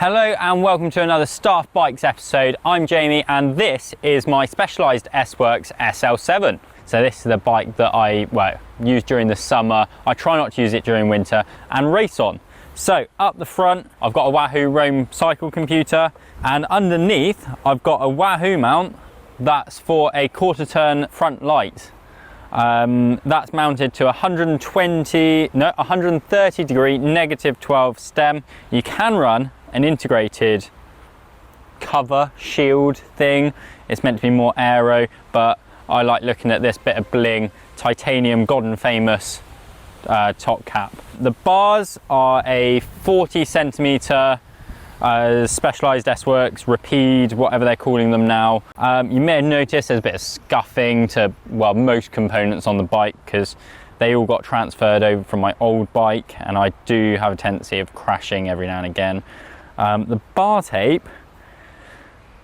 Hello and welcome to another Staff Bikes episode. I'm Jamie and this is my Specialized S-Works Sl7. So this is the bike that I use during the summer. I try not to use it during winter and race on. So up the front I've got a Wahoo Roam cycle computer, and underneath I've got a Wahoo mount that's for a quarter turn front light. That's mounted to 130 degree -12 stem. You can run an integrated cover shield thing. It's meant to be more aero, but I like looking at this bit of bling, titanium, god and famous top cap. The bars are a 40 centimeter Specialized S-Works Rapide, whatever they're calling them now. You may have noticed there's a bit of scuffing to, well, most components on the bike because they all got transferred over from my old bike, and I do have a tendency of crashing every now and again. The bar tape,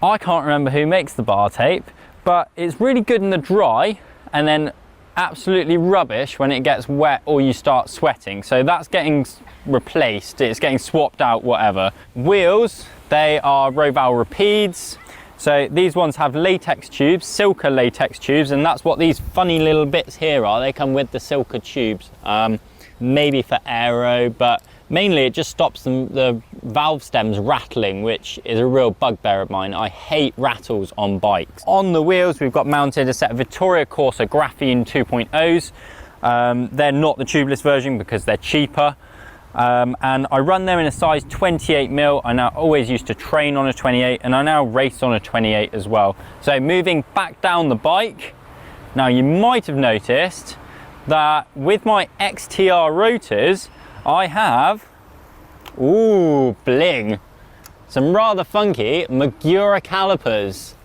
I can't remember who makes the bar tape, but it's really good in the dry and then absolutely rubbish when it gets wet or you start sweating. So that's getting replaced, it's getting swapped out, whatever. Wheels, they are Roval Rapides. So these ones have latex tubes, Silca latex tubes, and that's what these funny little bits here are. They come with the Silca tubes, maybe for aero, but mainly it just stops the valve stems rattling, which is a real bugbear of mine. I hate rattles on bikes. On the wheels, we've got mounted a set of Vittoria Corsa Graphene 2.0s. They're not the tubeless version because they're cheaper. And I run them in a size 28mm. I now always used to train on a 28, and I now race on a 28 as well. So moving back down the bike, now you might have noticed that with my XTR rotors, I have, ooh, bling, some rather funky Magura calipers.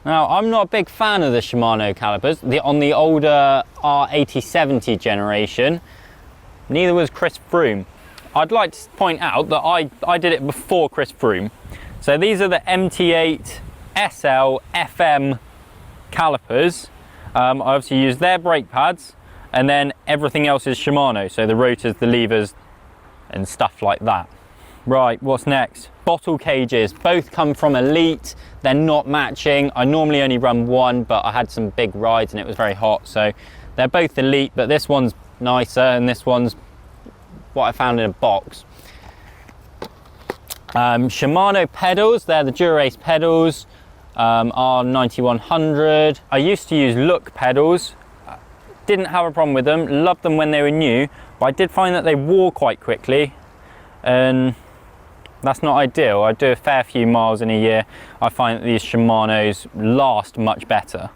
Now, I'm not a big fan of the Shimano calipers, on the older R8070 generation. Neither was Chris Froome. I'd like to point out that I did it before Chris Froome. So these are the MT8 SL FM calipers. I obviously use their brake pads, and then everything else is Shimano, so the rotors, the levers, and stuff like that. Right, what's next? Bottle cages, both come from Elite. They're not matching. I normally only run one, but I had some big rides and it was very hot, so they're both Elite, but this one's nicer and this one's what I found in a box. Shimano pedals, they're the Dura-Ace pedals, R9100. I used to use Look pedals. Didn't have a problem with them, loved them when they were new, but I did find that they wore quite quickly, and that's not ideal. I do a fair few miles in a year. I find that these Shimanos last much better.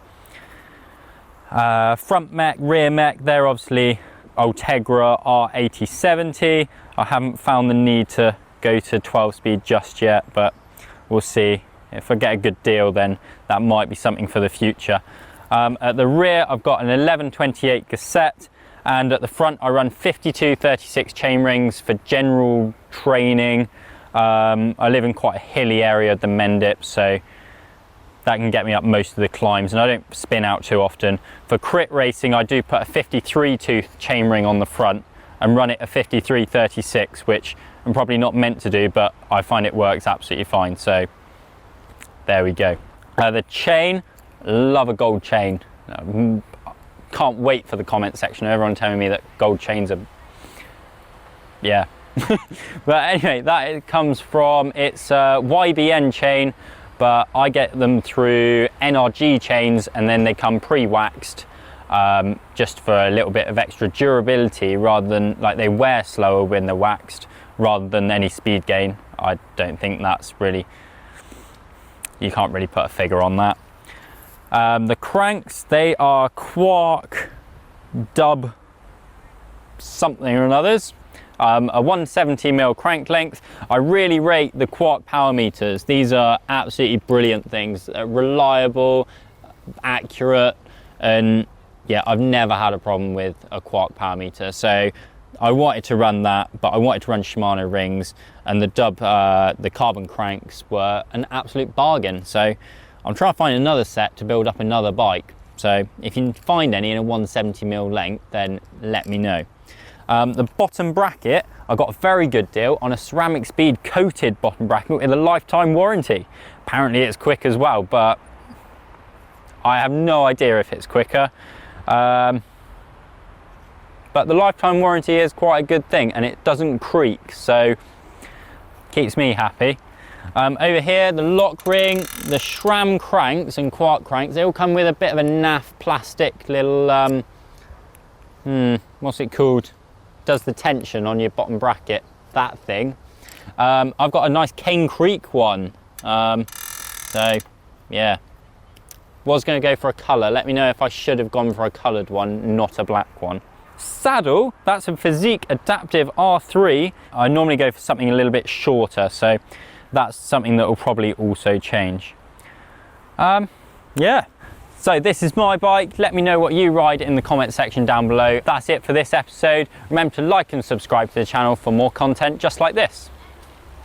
Front mech, rear mech, they're obviously Ultegra R8070. I haven't found the need to go to 12 speed just yet, but we'll see. If I get a good deal, then that might be something for the future. At the rear, I've got an 1128 cassette, and at the front, I run 52-36 chain rings for general training. I live in quite a hilly area of the Mendip, so that can get me up most of the climbs, and I don't spin out too often. For crit racing, I do put a 53 tooth chain ring on the front and run it a 53-36, which I'm probably not meant to do, but I find it works absolutely fine. So there we go. The chain, love a gold chain. Can't wait for the comment section. Everyone telling me that gold chains are, yeah. But anyway, that comes from, it's a YBN chain, but I get them through NRG chains, and then they come pre-waxed, just for a little bit of extra durability, rather than, like, they wear slower when they're waxed rather than any speed gain. I don't think that's really, you can't really put a figure on that. The cranks, they are Quarq DUB something or others. A 170mm crank length. I really rate the Quarq power meters. These are absolutely brilliant things. They're reliable, accurate, and yeah, I've never had a problem with a Quarq power meter. So I wanted to run that, but I wanted to run Shimano rings, and the the carbon cranks were an absolute bargain. So I'm trying to find another set to build up another bike. So if you can find any in a 170mm length, then let me know. The bottom bracket, I got a very good deal on a CeramicSpeed Coated bottom bracket with a lifetime warranty. Apparently it's quick as well, but I have no idea if it's quicker. But the lifetime warranty is quite a good thing, and it doesn't creak, so keeps me happy. Over here, the lock ring, the SRAM cranks and Quarq cranks, they all come with a bit of a naff plastic little, what's it called? Does the tension on your bottom bracket, that thing. I've got a nice Cane Creek one, so yeah. Was going to go for a colour. Let me know if I should have gone for a coloured one, not a black one. Saddle, that's a Physique Adaptive R3. I normally go for something a little bit shorter, so that's something that will probably also change. Yeah, so this is my bike. Let me know what you ride in the comment section down below. That's it for this episode. Remember to like and subscribe to the channel for more content just like this.